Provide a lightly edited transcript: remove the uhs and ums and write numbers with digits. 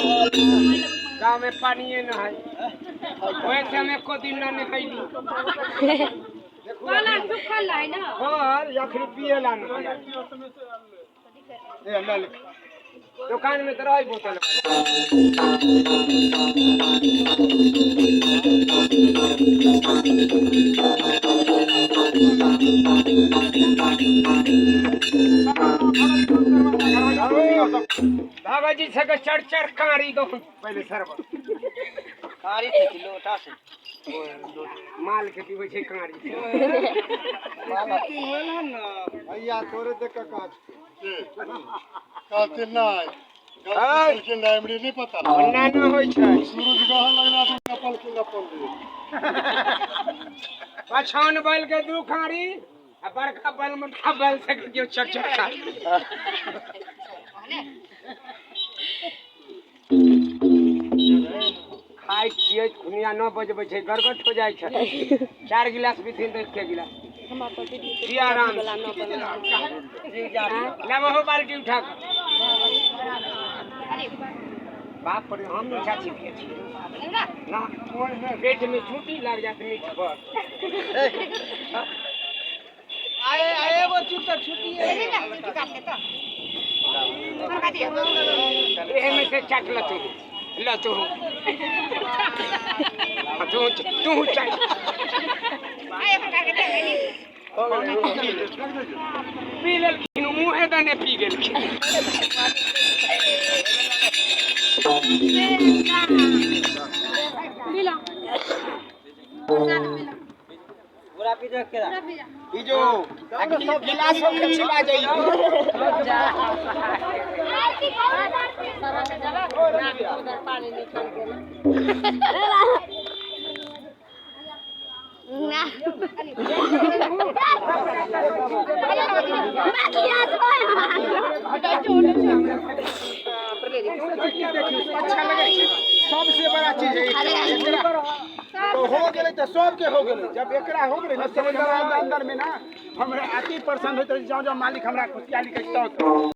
गाँव में पानी न है वैसे हम एको दिन ना निकली वाला सुखल है ना और यखरी पिए ला न ए ले ले दुकान में तरह बोतल बाबाजी से चढ़ चढ़ कारी दो पहले सरब कारी से किलो उठा से माल के पीवे छे कारी वाला की होला ना भैया तोरे देख के काट काटे नहीं गाय के नामड़ी नहीं पता अन्ना न होय छै सूरज गहन लगना तो कपल के कपल दे पछौन बैल के दू खारी आ बड़का बैल मोटा बैल से के चढ़ चढ़ खा खाई छियै खुनिया 9 बजे छै गरगट हो जाइ छै 4 गिलास पीथिन तो 1 गिलास हम तो जी आराम ले वो बाल्टी उठा कर बाप पर हम नहीं चाची पिए छी ना पेट में छूटी लग जात मीठ पर आए वो चुप छुट्टी है एहे में से चट ल तू तू चट पी लेल मुँहे दने पी गेल पूरा पी देख के ई जो गिलास में छिला जाइयो उधर पानी निकल गेल ना अच्छा लगे सबसे बड़ा चीज है तो हो गेले तो सबके हो गेले जब एकरा हो गेले ना समझ अंदर में ना हमरा 80% होत जाओ मालिक हमरा खुशियाली के